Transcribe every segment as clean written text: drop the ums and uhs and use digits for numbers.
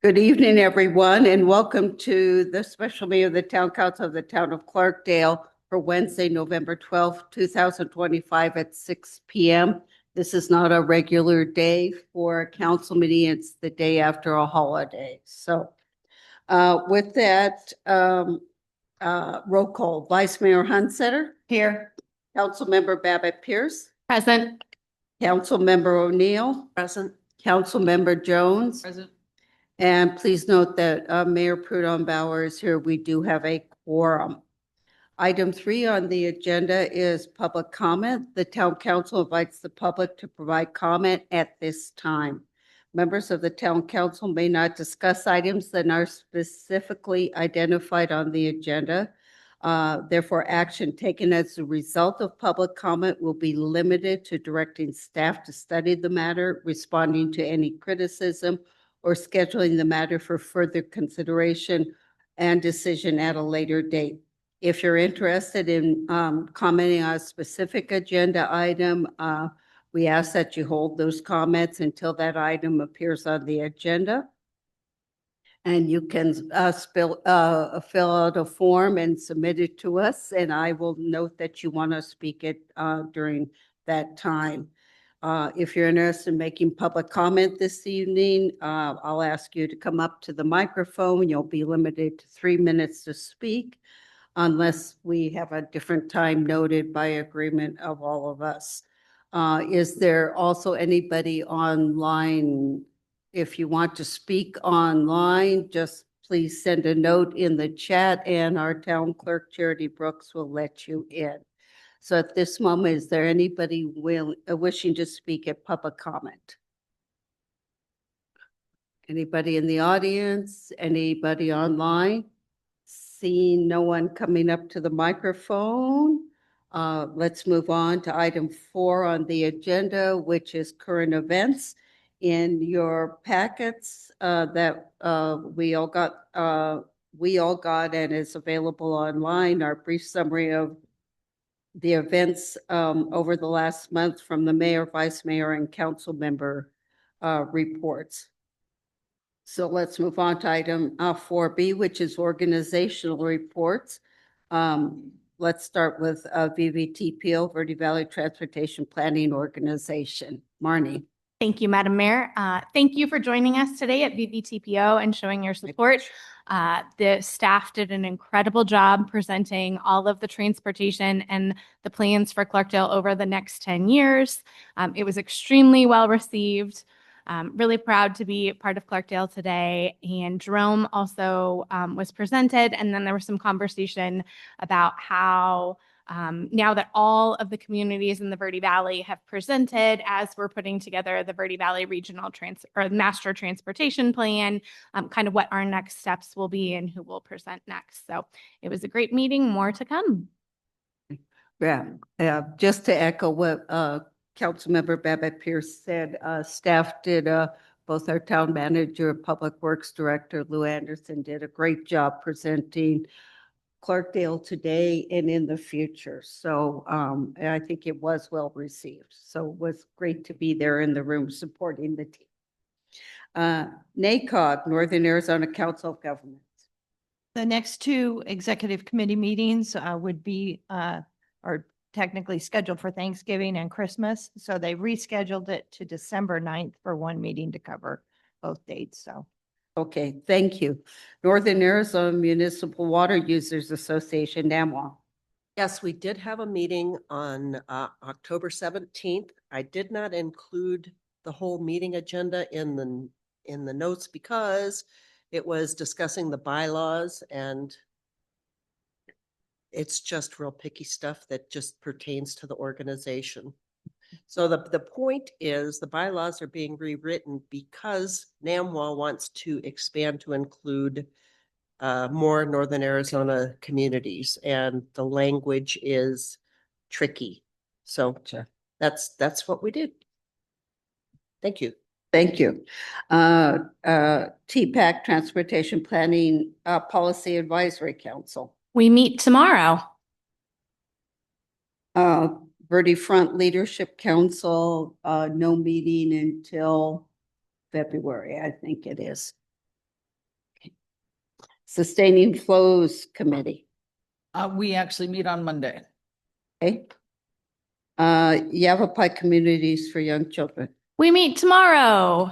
Good evening, everyone, and welcome to the special meeting of the Town Council of the Town of Clarkdale for Wednesday, November 12th, 2025 at 6 p.m. This is not a regular day for a council meeting. It's the day after a holiday. So with that, roll call. Vice Mayor Hunsetter. Here. Councilmember Babbitt Pierce. Present. Councilmember O'Neill. Present. Councilmember Jones. Present. And please note that Mayor Prudhomme Bauer is here. We do have a quorum. Item 3 on the agenda is public comment. The Town Council invites the public to provide comment at this time. Members of the Town Council may not discuss items that are specifically identified on the agenda. Therefore, action taken as a result of public comment will be limited to directing staff to study the matter, responding to any criticism, or scheduling the matter for further consideration and decision at a later date. If you're interested in commenting on a specific agenda item, we ask that you hold those comments until that item appears on the agenda. And you can fill out a form and submit it to us, and I will note that you want to speak it during that time. If you're interested in making public comment this evening, I'll ask you to come up to the microphone. You'll be limited to 3 minutes to speak unless we have a different time noted by agreement of all of us. Is there also anybody online? If you want to speak online, just please send a note in the chat and our town clerk, Charity Brooks, will let you in. So at this moment, is there anybody wishing to speak at public comment? Anybody in the audience? Anybody online? Seeing no one coming up to the microphone, let's move on to item 4 on the agenda, which is current events. In your packets that we all got and is available online, our brief summary of the events over the last month from the mayor, vice mayor, and council member reports. So let's move on to item 4B, which is organizational reports. Let's start with VVTPO, Verde Valley Transportation Planning Organization. Marnie. Thank you, Madam Mayor. Thank you for joining us today at VVTPO and showing your support. The staff did an incredible job presenting all of the transportation and the plans for Clarkdale over the next 10 years. It was extremely well received. Really proud to be part of Clarkdale today. And Jerome also was presented, and then there was some conversation about how now that all of the communities in the Verde Valley have presented, as we're putting together the Verde Valley Regional Master Transportation Plan, kind of what our next steps will be and who will present next. So it was a great meeting, more to come. Yeah, just to echo what Councilmember Babbitt Pierce said, staff did, both our town manager, Public Works Director Lou Anderson did a great job presenting Clarkdale today and in the future. So I think it was well received. So it was great to be there in the room supporting the team. NACOG, Northern Arizona Council of Governments. The next 2 executive committee meetings would be are technically scheduled for Thanksgiving and Christmas. So they rescheduled it to December 9th for one meeting to cover both dates. So. Okay, thank you. Northern Arizona Municipal Water Users Association, NAMWA. Yes, we did have a meeting on October 17th. I did not include the whole meeting agenda in the notes because it was discussing the bylaws, and it's just real picky stuff that just pertains to the organization. So the point is the bylaws are being rewritten because NAMWA wants to expand to include more Northern Arizona communities, and the language is tricky. So Sure. That's what we did. Thank you. Thank you. TPAC, Transportation Planning Policy Advisory Council. We meet tomorrow. Verde Front Leadership Council, no meeting until February, I think it is. Sustaining Flows Committee. We actually meet on Monday. Okay. Yavapai Communities for Young Children. We meet tomorrow.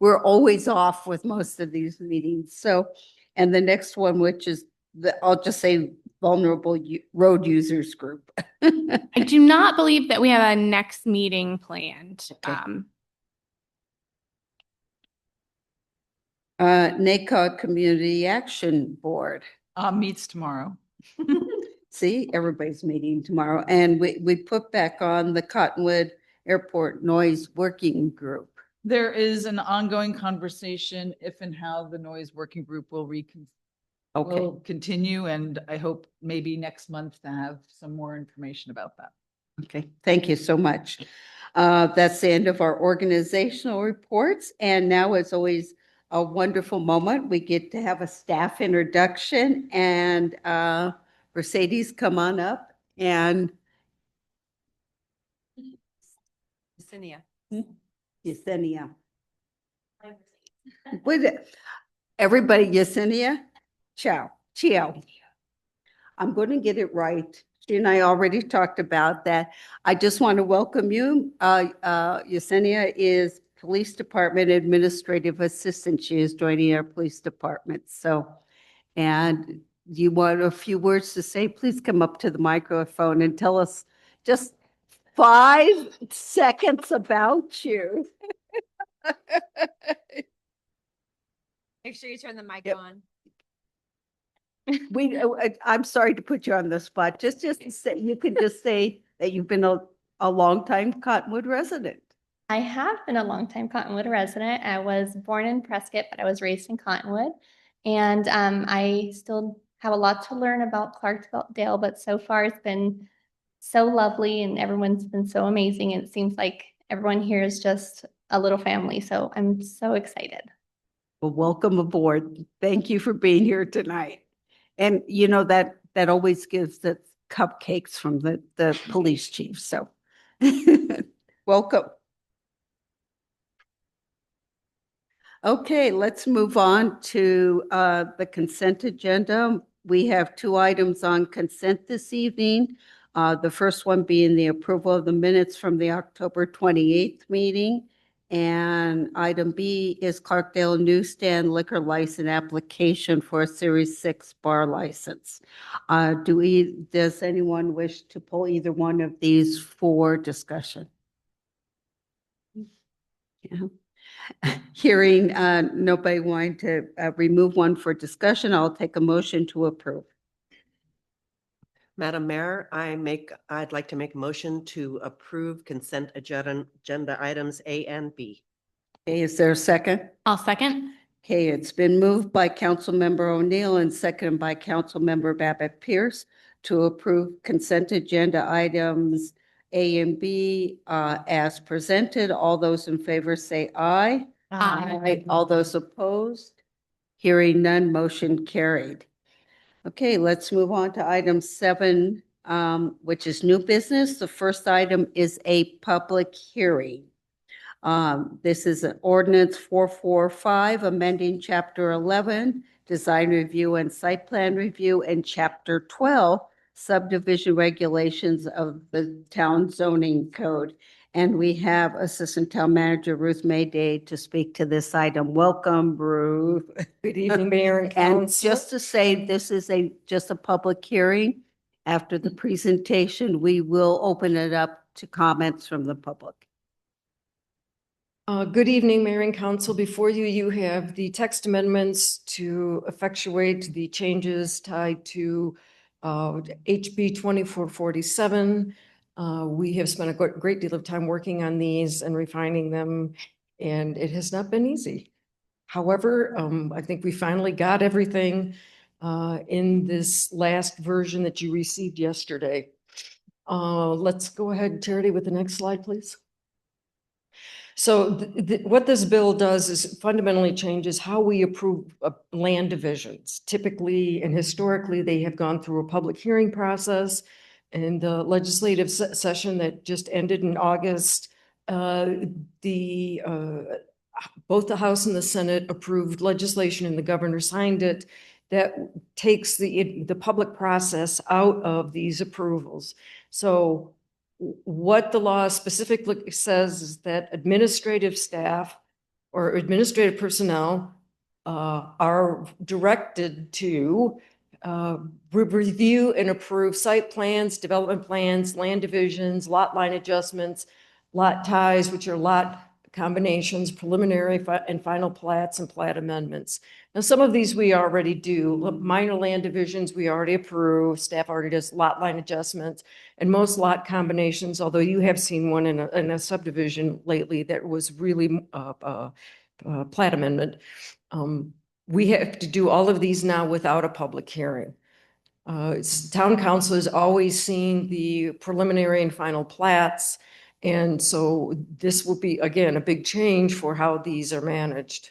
We're always off with most of these meetings. So, and the next one, which is I'll just say Vulnerable Road Users Group. I do not believe that we have a next meeting planned. Okay. NACOG Community Action Board. Meets tomorrow. See, everybody's meeting tomorrow. And we put back on the Cottonwood Airport Noise Working Group. There is an ongoing conversation if and how the noise working group will Okay, will continue, and I hope maybe next month to have some more information about that. okay. Thank you so much. That's the end of our organizational reports. And now, as always, a wonderful moment. We get to have a staff introduction, and Mercedes, come on up. And Yesenia. Everybody, Yesenia? Ciao. I'm going to get it right. She and I already talked about that. I just want to welcome you. Yesenia is Police Department Administrative Assistant. She is joining our police department. So, and you want a few words to say? Please come up to the microphone and tell us just 5 seconds about you. Make sure you turn the mic Yep. on. I'm sorry to put you on the spot. Just say, you could just say that you've been a longtime Cottonwood resident. I have been a longtime Cottonwood resident. I was born in Prescott, but I was raised in Cottonwood. And I still have a lot to learn about Clarksdale, but so far it's been so lovely and everyone's been so amazing. And it seems like everyone here is just a little family. So I'm so excited. Well, welcome aboard. Thank you for being here tonight. And you know that always gives the cupcakes from the police chief. So welcome. Okay, let's move on to the consent agenda. We have 2 items on consent this evening. The first one being the approval of the minutes from the October 28th meeting. And item B is Clarkdale Newsstand Liquor License Application for a Series 6 bar license. Does anyone wish to pull either one of these for discussion? Yeah. Hearing nobody wanting to remove one for discussion, I'll take a motion to approve. Madam Mayor, I'd like to make a motion to approve consent agenda items A and B. Okay, is there a second? I'll second. Okay, it's been moved by Councilmember O'Neill and seconded by Councilmember Babbitt Pierce to approve consent agenda items A and B as presented. All those in favor say aye. Aye. All those opposed? Hearing none, motion carried. Okay, let's move on to item 7, which is new business. The first item is a public hearing. This is an ordinance 445, amending Chapter 11, Design Review and Site Plan Review, and Chapter 12, Subdivision Regulations of the Town Zoning Code. And we have Assistant Town Manager Ruth Mayday to speak to this item. Welcome, Ruth. Good evening, Mayor and And Council. just to say, this is just a public hearing. After the presentation, we will open it up to comments from the public. Good evening, Mayor and Council. Before you, you have the text amendments to effectuate the changes tied to HB 2447. We have spent a great deal of time working on these and refining them, and it has not been easy. However, I think we finally got everything in this last version that you received yesterday. Let's go ahead, Charity, with the next slide, please. So what this bill does is fundamentally changes how we approve land divisions. Typically and historically, they have gone through a public hearing process. And the legislative session that just ended in August, the both the House and the Senate approved legislation and the governor signed it that takes the public process out of these approvals. So what the law specifically says is that administrative staff or administrative personnel are directed to review and approve site plans, development plans, land divisions, lot line adjustments, lot ties, which are lot combinations, preliminary and final plats and plat amendments. Now, some of these we already do. Minor land divisions, we already approve. Staff already does lot line adjustments. And most lot combinations, although you have seen one in a subdivision lately that was really plat amendment. We have to do all of these now without a public hearing. Town council is always seeing the preliminary and final plats. And so this will be, again, a big change for how these are managed.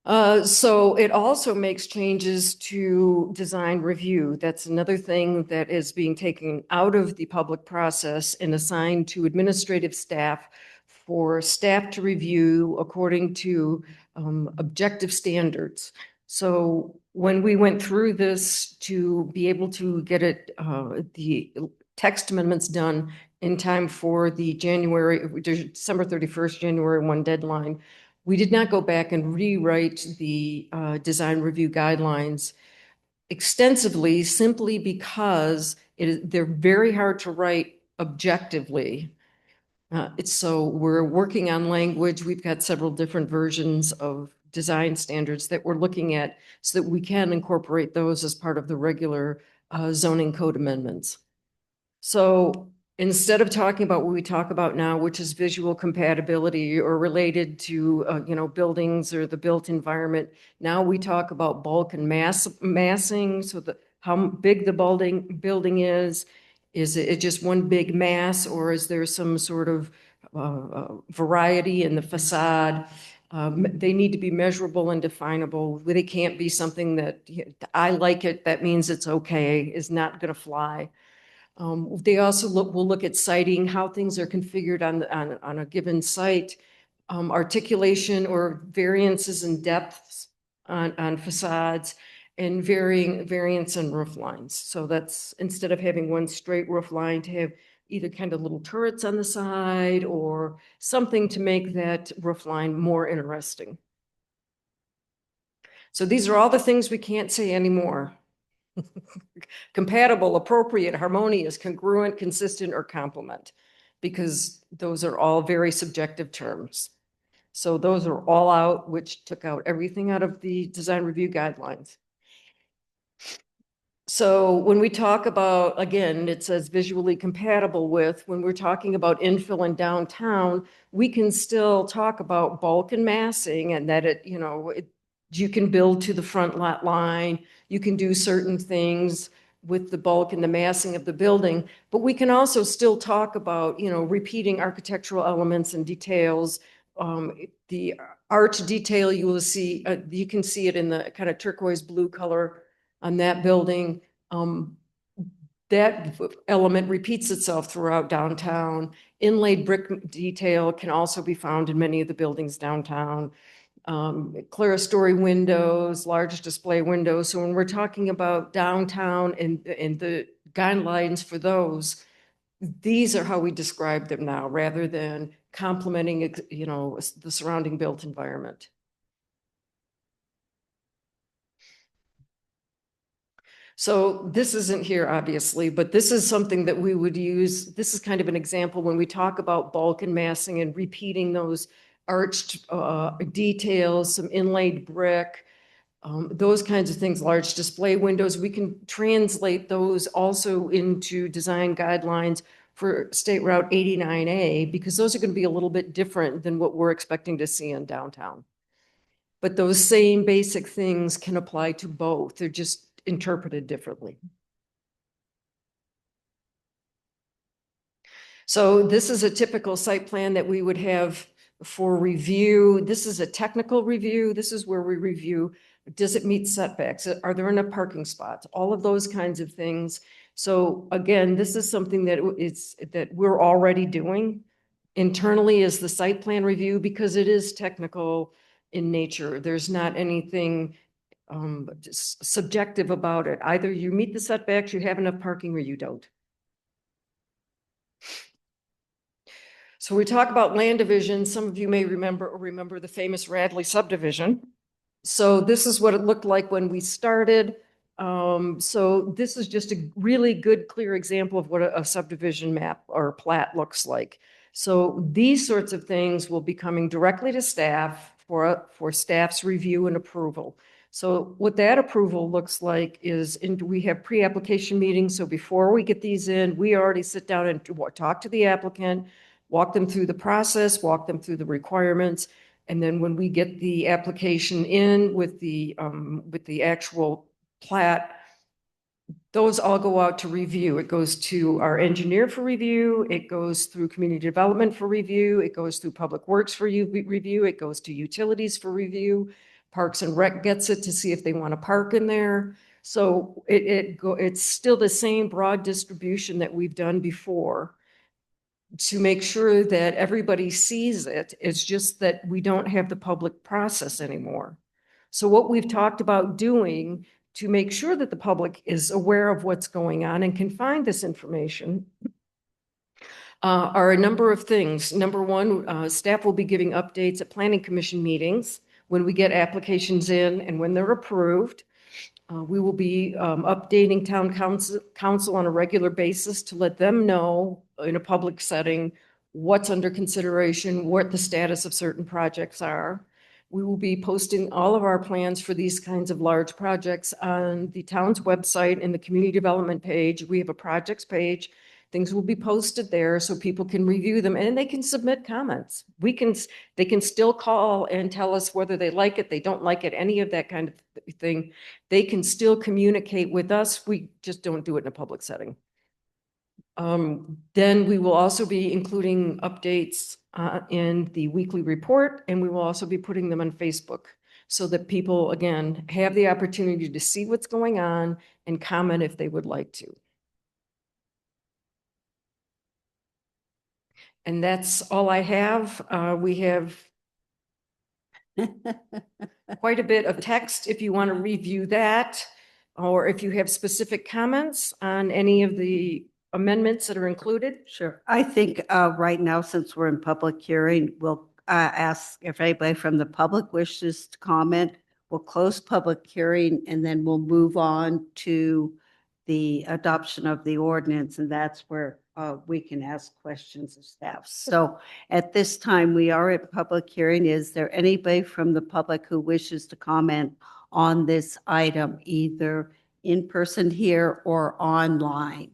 So it also makes changes to design review. That's another thing that is being taken out of the public process and assigned to administrative staff for staff to review according to objective standards. So when we went through this to be able to get it, the text amendments done in time for the December 31st, January 1 deadline, we did not go back and rewrite the design review guidelines extensively simply because they're very hard to write objectively. So we're working on language. We've got several different versions of design standards that we're looking at so that we can incorporate those as part of the regular zoning code amendments. So instead of talking about what we talk about now, which is visual compatibility or related to, buildings or the built environment, now we talk about bulk and massing. So how big the building is it just one big mass, or is there some sort of variety in the facade? They need to be measurable and definable. They can't be something that I like it, that means it's okay, is not going to fly. They also will look at siting, how things are configured on a given site, articulation or variances in depths on facades, and variance in roof lines. So that's instead of having one straight roof line, to have either kind of little turrets on the side or something to make that roof line more interesting. So these are all the things we can't say anymore. Compatible, appropriate, harmonious, congruent, consistent, or complement, because those are all very subjective terms. So those are all out, which took out everything out of the design review guidelines. So when we talk about, again, it says visually compatible with, when we're talking about infill and downtown, we can still talk about bulk and massing, and that you can build to the front lot line, you can do certain things with the bulk and the massing of the building, but we can also still talk about, repeating architectural elements and details. The arch detail, you will see, you can see it in the kind of turquoise blue color on that building. That element repeats itself throughout downtown. Inlaid brick detail can also be found in many of the buildings downtown. Clerestory windows, large display windows. So when we're talking about downtown and the guidelines for those, these are how we describe them now, rather than complementing, the surrounding built environment. So this isn't here, obviously, but this is something that we would use. This is kind of an example when we talk about bulk and massing and repeating those arched details, some inlaid brick, those kinds of things, large display windows. We can translate those also into design guidelines for State Route 89A, because those are going to be a little bit different than what we're expecting to see in downtown. But those same basic things can apply to both. They're just interpreted differently. So this is a typical site plan that we would have for review. This is a technical review. This is where we review Does it meet setbacks? Are there enough parking spots? All of those kinds of things. So again, this is something that we're already doing internally as the site plan review because it is technical in nature. There's not anything subjective about it. Either you meet the setbacks, you have enough parking, or you don't. So we talk about land division. Some of you may remember the famous Radley subdivision. So this is what it looked like when we started. So this is just a really good, clear example of what a subdivision map or plat looks like. So these sorts of things will be coming directly to staff for staff's review and approval. So what that approval looks like is we have pre-application meetings. So before we get these in, we already sit down and talk to the applicant, walk them through the process, walk them through the requirements. And then when we get the application in with the actual plat, those all go out to review. It goes to our engineer for review. It goes through community development for review. It goes through public works for review. It goes to utilities for review. Parks and Rec gets it to see if they want to park in there. So it's still the same broad distribution that we've done before to make sure that everybody sees it. It's just that we don't have the public process anymore. So what we've talked about doing to make sure that the public is aware of what's going on and can find this information are a number of things. Number one, staff will be giving updates at planning commission meetings when we get applications in and when they're approved. We will be updating town council on a regular basis to let them know in a public setting what's under consideration, what the status of certain projects are. We will be posting all of our plans for these kinds of large projects on the town's website and the community development page. We have a projects page. Things will be posted there so people can review them and they can submit comments. They can still call and tell us whether they like it, they don't like it, any of that kind of thing. They can still communicate with us. We just don't do it in a public setting. Then we will also be including updates in the weekly report, and we will also be putting them on Facebook so that people, again, have the opportunity to see what's going on and comment if they would like to. And that's all I have. We have quite a bit of text if you want to review that, or if you have specific comments on any of the amendments that are included. Sure. I think right now, since we're in public hearing, we'll ask if anybody from the public wishes to comment. We'll close public hearing and then we'll move on to the adoption of the ordinance, and that's where we can ask questions of staff. So at this time, we are at public hearing. Is there anybody from the public who wishes to comment on this item, either in person here or online?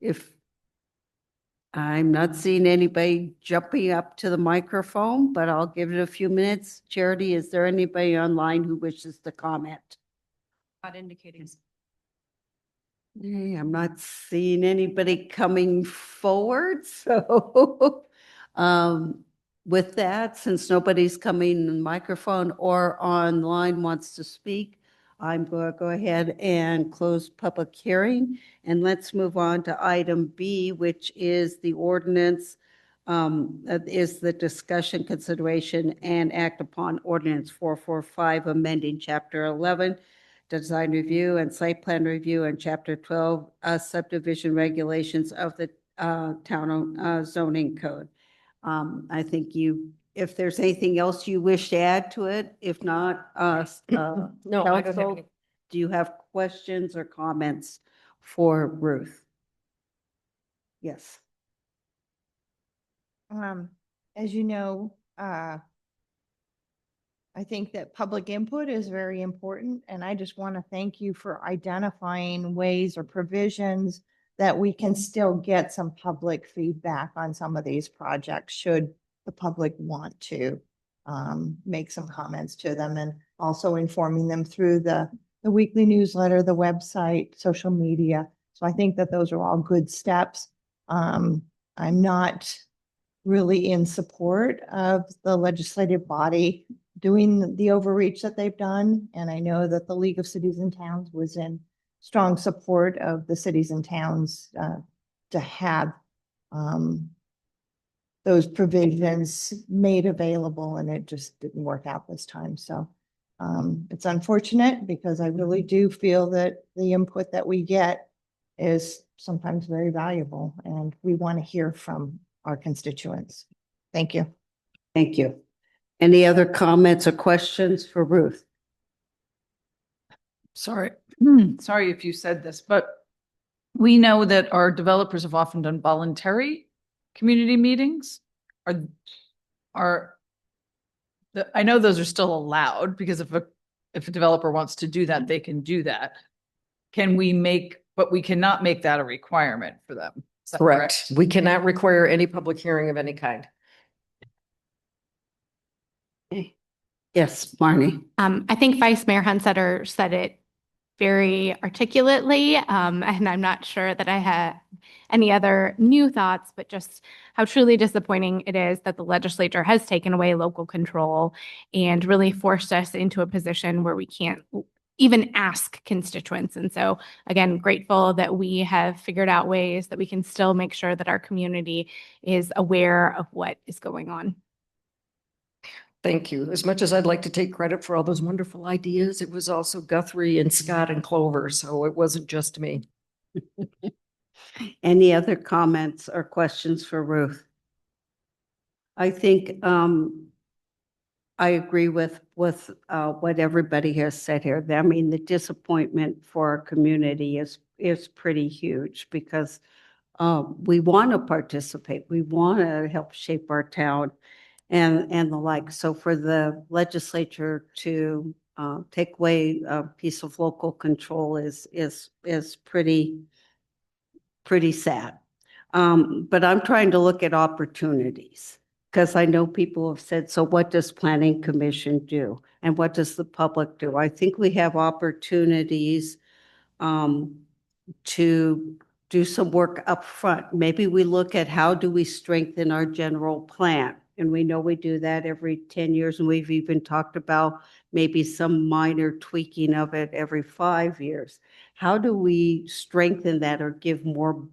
If I'm not seeing anybody jumping up to the microphone, but I'll give it a few minutes. Charity, is there anybody online who wishes to comment? Not indicating. Hey, I'm not seeing anybody coming forward, so with that, since nobody's coming in the microphone or online wants to speak, I'm going to go ahead and close public hearing, and let's move on to item B, which is the ordinance, is the discussion, consideration, and act upon ordinance 445, amending Chapter 11, design review and site plan review, and Chapter 12, subdivision regulations of the town zoning code. I think if there's anything else you wish to add to it, if not, No, I don't have council, any. do you have questions or comments for Ruth? Yes. As you know, I think that public input is very important, and I just want to thank you for identifying ways or provisions that we can still get some public feedback on some of these projects, should the public want to make some comments to them, and also informing them through the weekly newsletter, the website, social media. So I think that those are all good steps. I'm not really in support of the legislative body doing the overreach that they've done. And I know that the League of Cities and Towns was in strong support of the cities and towns to have those provisions made available, and it just didn't work out this time. So it's unfortunate because I really do feel that the input that we get is sometimes very valuable, and we want to hear from our constituents. Thank you. Thank you. Any other comments or questions for Ruth? Sorry, sorry if you said this, but we know that our developers have often done voluntary community meetings. I know those are still allowed because if a developer wants to do that, they can do that. But we cannot make that a requirement for them. Is that Correct. We cannot require any public hearing of any kind. Yes, Marnie. I think Vice Mayor Hunsetter said it very articulately, and I'm not sure that I had any other new thoughts, but just how truly disappointing it is that the legislature has taken away local control and really forced us into a position where we can't even ask constituents. And so, again, grateful that we have figured out ways that we can still make sure that our community is aware of what is going on. Thank you. As much as I'd like to take credit for all those wonderful ideas, it was also Guthrie and Scott and Clover, so it wasn't just me. Any other comments or questions for Ruth? I think I agree with what everybody has said here. I mean, the disappointment for our community is pretty huge because we want to participate. We want to help shape our town and the like. So for the legislature to take away a piece of local control is pretty sad. But I'm trying to look at opportunities because I know people have said, so what does Planning Commission do? And what does the public do? I think we have opportunities to do some work up front. Maybe we look at how do we strengthen our general plan? And we know we do that every 10 years. And we've even talked about maybe some minor tweaking of it every 5 years. How do we strengthen that or give more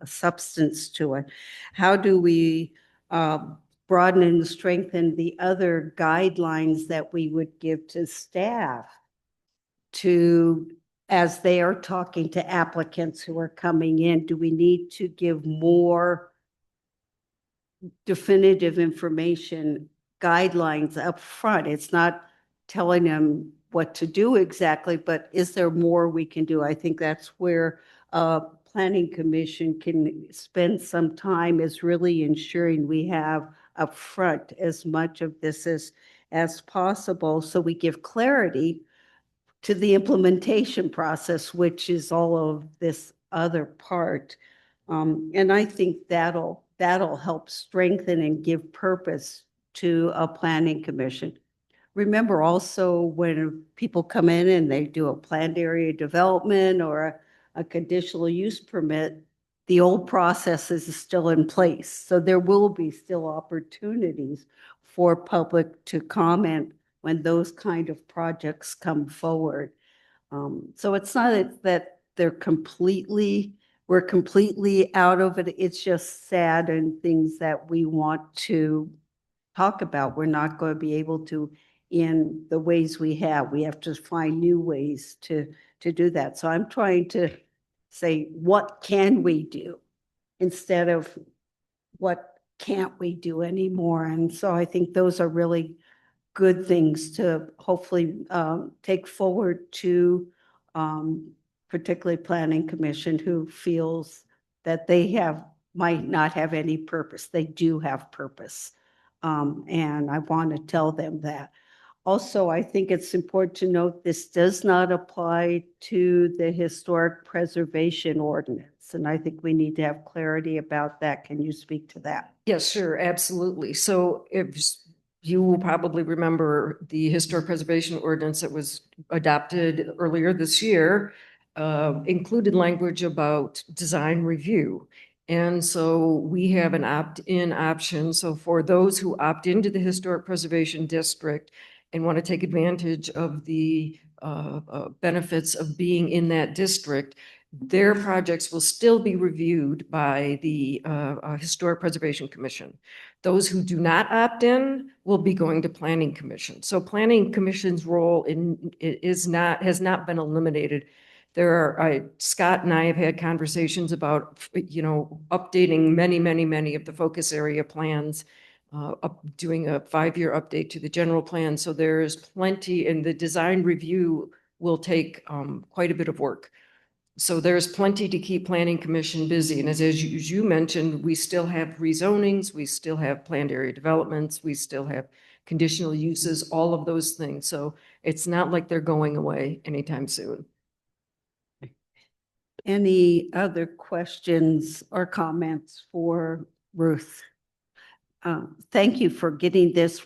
substance to it? How do we broaden and strengthen the other guidelines that we would give to staff as they are talking to applicants who are coming in? Do we need to give more definitive information guidelines up front? It's not telling them what to do exactly, but is there more we can do? I think that's where Planning Commission can spend some time, is really ensuring we have up front as much of this as possible, so we give clarity to the implementation process, which is all of this other part. And I think that'll help strengthen and give purpose to a Planning Commission. Remember also when people come in and they do a planned area development or a conditional use permit, the old process is still in place. So there will be still opportunities for public to comment when those kind of projects come forward. So it's not that we're completely out of it. It's just sad and things that we want to talk about. We're not going to be able to in the ways we have. We have to find new ways to do that. So I'm trying to say, what can we do instead of what can't we do anymore? And so I think those are really good things to hopefully take forward to particularly Planning Commission, who feels that they might not have any purpose. They do have purpose. And I want to tell them that. Also, I think it's important to note this does not apply to the historic preservation ordinance. And I think we need to have clarity about that. Can you speak to that? Yes, sure, absolutely. So if you will probably remember the historic preservation ordinance that was adopted earlier this year included language about design review. And so we have an opt-in option. So for those who opt into the Historic Preservation District and want to take advantage of the benefits of being in that district, their projects will still be reviewed by the Historic Preservation Commission. Those who do not opt in will be going to Planning Commission. So Planning Commission's role has not been eliminated. Scott and I have had conversations about, updating many of the focus area plans, doing a 5-year update to the general plan. So there is plenty, and the design review will take quite a bit of work. So there's plenty to keep Planning Commission busy. And as you mentioned, we still have rezonings, we still have planned area developments, we still have conditional uses, all of those things. So it's not like they're going away anytime soon. Any other questions or comments for Ruth? Thank you for getting this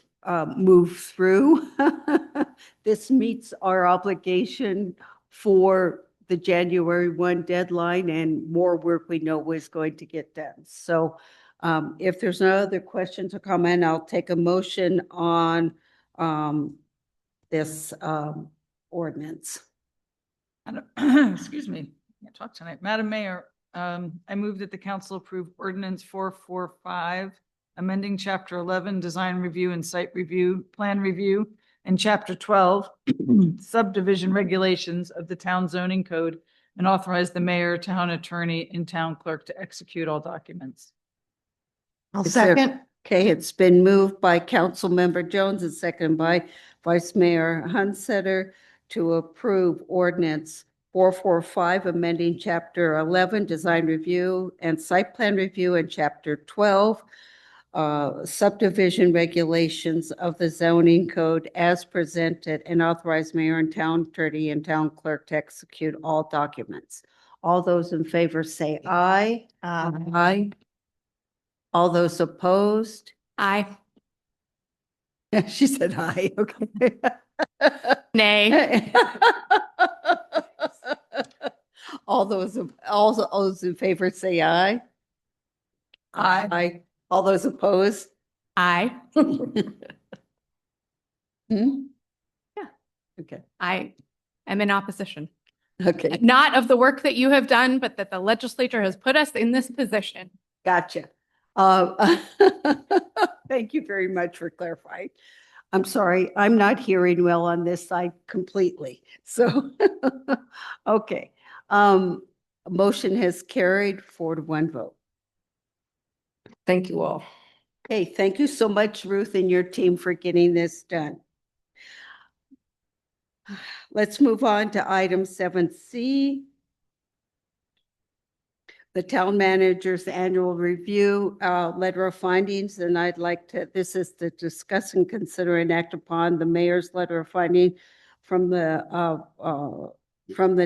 moved through. This meets our obligation for the January 1 deadline, and more work we know is going to get done. So if there's no other questions or comment, I'll take a motion on this ordinance. Excuse me, can't talk tonight. Madam Mayor, I move that the council approve ordinance 445, amending chapter 11, design review and site review, plan review, and chapter 12, subdivision regulations of the town zoning code, and authorize the mayor, town attorney, and town clerk to execute all documents. I'll Is there- second. Okay, it's been moved by Councilmember Jones and seconded by Vice Mayor Hunsetter to approve ordinance 445, amending chapter 11, design review and site plan review, and chapter 12, subdivision regulations of the zoning code as presented, and authorize mayor and town attorney and town clerk to execute all documents. All those in favor say aye. Aye. All those opposed? Aye. She said aye, okay. Nay. All those in favor say aye. Aye. Aye. All those opposed? Aye. Hmm? Yeah. Okay, I am in opposition. okay, Not of the work that you have done, but that the legislature has put us in this position. gotcha. Thank you very much for clarifying. I'm sorry, I'm not hearing well on this side completely, so, okay. Motion has carried 4-1 vote. Thank you all. Okay, thank you so much, Ruth, and your team for getting this done. Let's move on to item 7C. The town manager's annual review, letter of findings, and I'd like to, this is to discuss and consider and act upon the mayor's letter of finding from the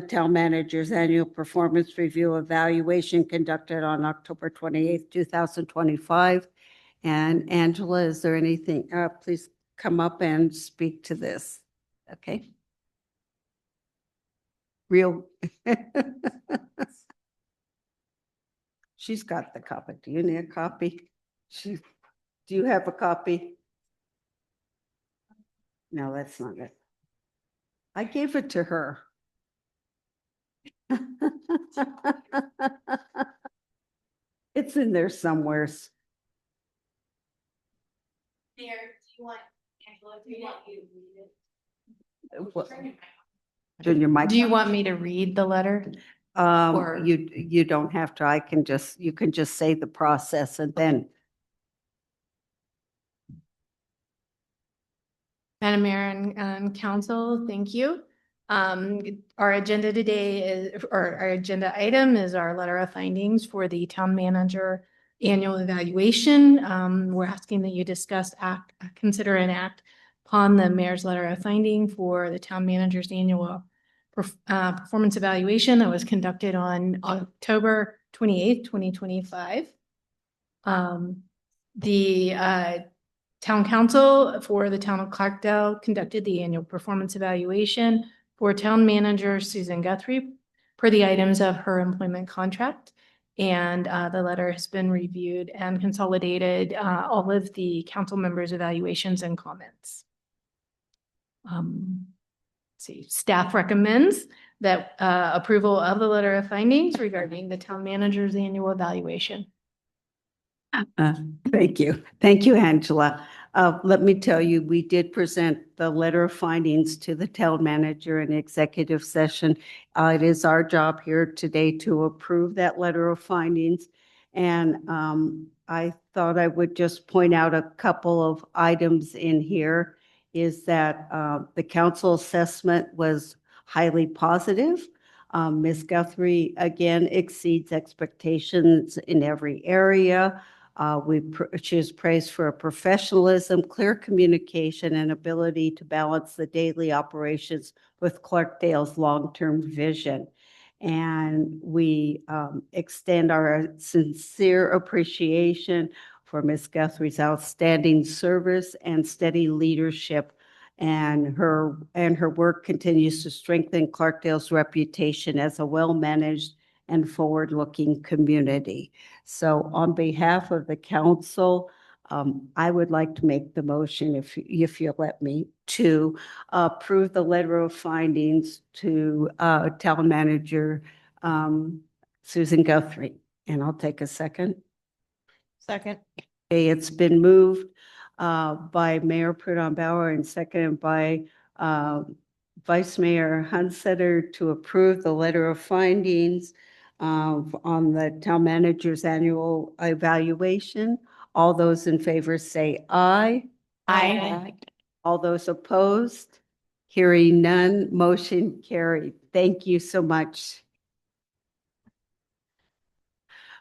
town manager's annual performance review evaluation conducted on October 28th, 2025. And Angela, is there anything, please come up and speak to this, okay? Real. She's got the copy. Do you need a copy? Do you have a copy? No, that's not it. I gave it to her. It's in there somewheres. Mayor, do you want Angela, do you want you to read What- it? Turn your mic. Do you want me to read the letter? or- You don't have to. You can just say the process and then. Madam Mayor and Council, thank you. Our agenda today is, or our agenda item is our letter of findings for the town manager annual evaluation. We're asking that you discuss, consider and act upon the mayor's letter of finding for the town manager's annual performance evaluation that was conducted on October 28th, 2025. The town council for the town of Clarkdale conducted the annual performance evaluation for town manager Susan Guthrie per the items of her employment contract. And the letter has been reviewed and consolidated all of the council members' evaluations and comments. Let's see, staff recommends that approval of the letter of findings regarding the town manager's annual evaluation. Thank you. Thank you, Angela. Let me tell you, we did present the letter of findings to the town manager in executive session. It is our job here today to approve that letter of findings. And I thought I would just point out a couple of items in here is that the council assessment was highly positive. Ms. Guthrie, again, exceeds expectations in every area. She is praised for her professionalism, clear communication, and ability to balance the daily operations with Clarkdale's long-term vision. And we extend our sincere appreciation for Ms. Guthrie's outstanding service and steady leadership. And her work continues to strengthen Clarkdale's reputation as a well-managed and forward-looking community. So on behalf of the council, I would like to make the motion, if you'll let me, to approve the letter of findings to town manager Susan Guthrie. And I'll take a second. Second. Okay, it's been moved by Mayor Prudhomme-Bauer and seconded by Vice Mayor Hunseter to approve the letter of findings on the town manager's annual evaluation. All those in favor say aye. Aye. All those opposed? Hearing none, motion carried. Thank you so much.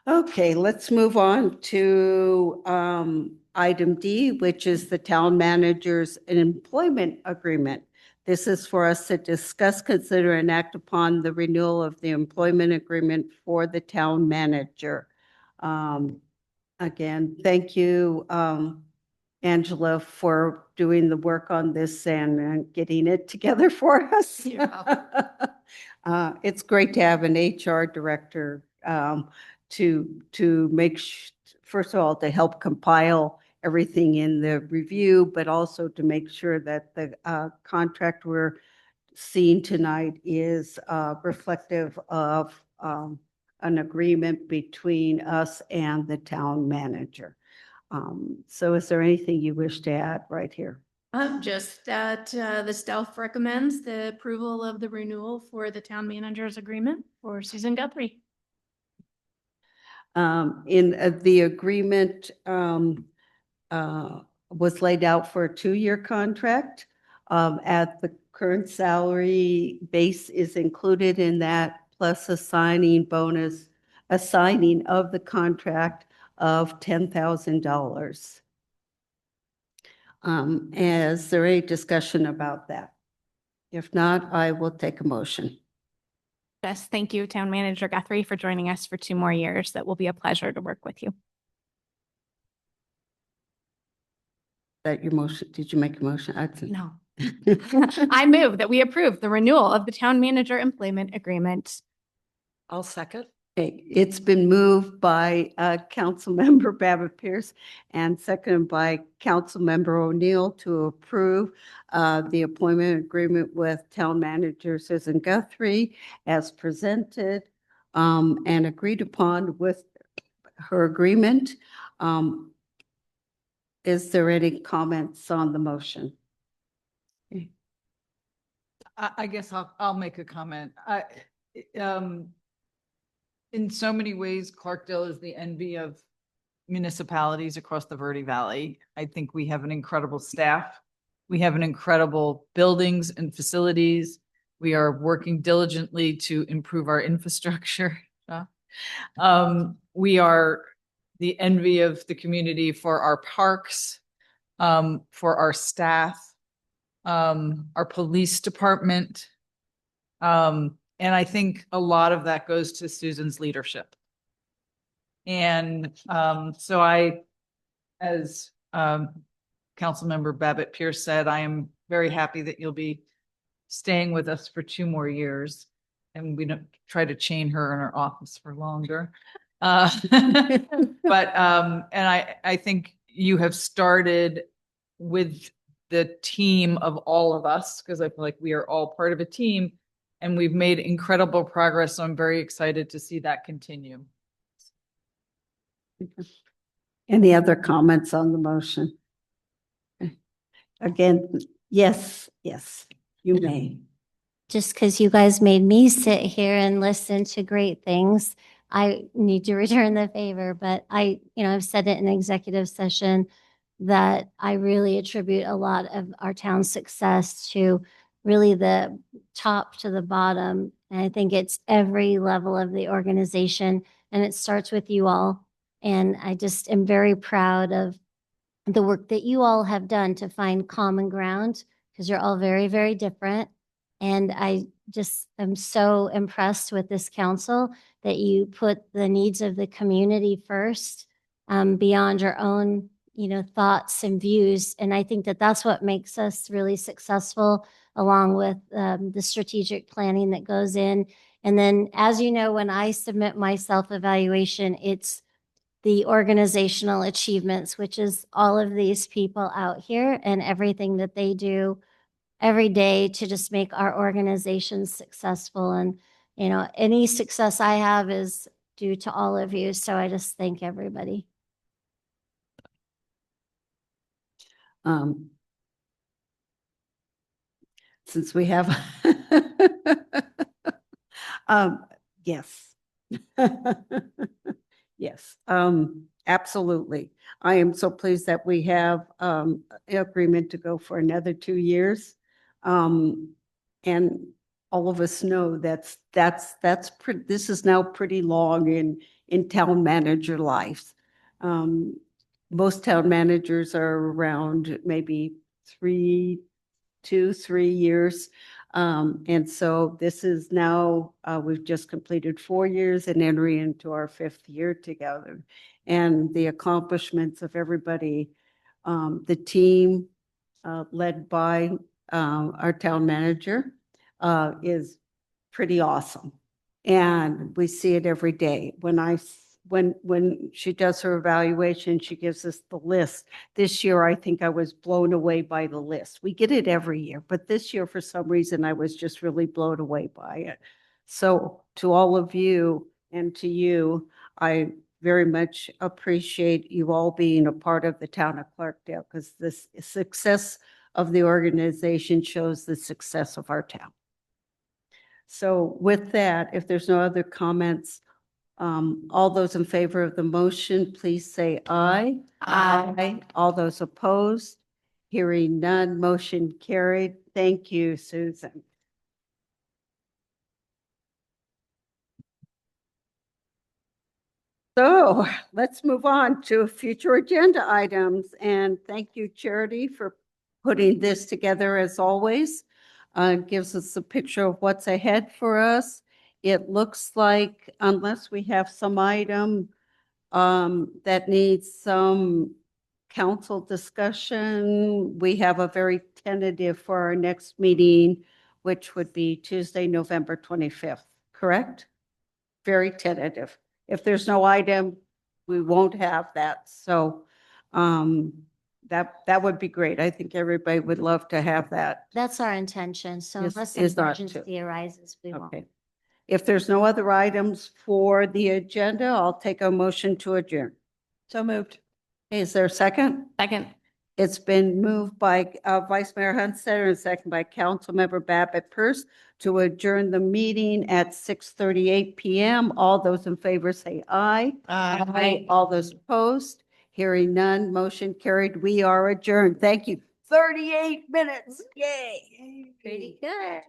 Okay, let's move on to item D, which is the town manager's employment agreement. This is for us to discuss, consider, and act upon the renewal of the employment agreement for the town manager. Again, thank you, Angela, for doing the work on this and getting it together for us. You're It's great to have an HR director to make, first of all, to help compile everything in the review, but also to make sure that the contract we're seeing tonight is reflective of an agreement between us and the town manager. So is there anything you wish to add right here? Just that the staff recommends the approval of the renewal for the town manager's agreement for Susan Guthrie. In the agreement was laid out for a 2-year contract. At the current salary base is included in that, plus a signing bonus, a signing of the contract of $10,000. Is there any discussion about that? If not, I will take a motion. Yes, thank you, Town Manager Guthrie, for joining us for 2 more years. That will be a pleasure to work with you. That your motion? Did you make a motion? No. I move that we approve the renewal of the Town Manager Employment Agreement. I'll second. Okay, it's been moved by Councilmember Babbitt Pierce and seconded by Councilmember O'Neill to approve the appointment agreement with Town Manager Susan Guthrie as presented and agreed upon with her agreement. Is there any comments on the motion? I guess I'll make a comment. In so many ways, Clarkdale is the envy of municipalities across the Verde Valley. I think we have an incredible staff. We have an incredible buildings and facilities. We are working diligently to improve our infrastructure. We are the envy of the community for our parks, for our staff, our police department. And I think a lot of that goes to Susan's leadership. And so I, as Councilmember Babbitt Pierce said, I am very happy that you'll be staying with us for 2 more years. And we don't try to chain her in her office for longer. But, and I think you have started with the team of all of us, because I feel like we are all part of a team and we've made incredible progress. So I'm very excited to see that continue. Any other comments on the motion? Again, yes, you may. Just because you guys made me sit here and listen to great things, I need to return the favor. But I've said it in executive session that I really attribute a lot of our town's success to really the top to the bottom. And I think it's every level of the organization, and it starts with you all. And I just am very proud of the work that you all have done to find common ground, because you're all very, very different. And I just am so impressed with this council that you put the needs of the community first, beyond your own, thoughts and views. And I think that that's what makes us really successful, along with the strategic planning that goes in. And then, as you know, when I submit my self-evaluation, it's the organizational achievements, which is all of these people out here and everything that they do every day to just make our organizations successful. And, any success I have is due to all of you. So I just thank everybody. Since we have, yes. Yes, absolutely. I am so pleased that we have an agreement to go for another 2 years. And all of us know this is now pretty long in town manager lives. Most town managers are around maybe 3 years. And so this is now, we've just completed 4 years and entering into our 5th year together. And the accomplishments of everybody, the team led by our town manager is pretty awesome. And we see it every day. When she does her evaluation, she gives us the list. This year, I think I was blown away by the list. We get it every year, but this year, for some reason, I was just really blown away by it. So to all of you and to you, I very much appreciate you all being a part of the town of Clarkdale, because the success of the organization shows the success of our town. So with that, if there's no other comments, all those in favor of the motion, please say aye. Aye. All those opposed? Hearing none, motion carried. Thank you, Susan. So let's move on to future agenda items. And thank you, Charity, for putting this together as always. Gives us a picture of what's ahead for us. It looks like, unless we have some item that needs some council discussion, we have a very tentative for our next meeting, which would be Tuesday, November 25th, correct? Very tentative. If there's no item, we won't have that. So that would be great. I think everybody would love to have that. That's our intention. So Is- unless is an not to. emergency arises, we won't. Okay. If there's no other items for the agenda, I'll take a motion to adjourn. So moved. Is there a second? Second. It's been moved by Vice Mayor Hunstetter and second by Councilmember Babbitt Pierce to adjourn the meeting at 6:38 p.m. All those in favor say aye. Aye. All those opposed? Hearing none, motion carried. We are adjourned. Thank you. 38 minutes. Yay. Pretty good.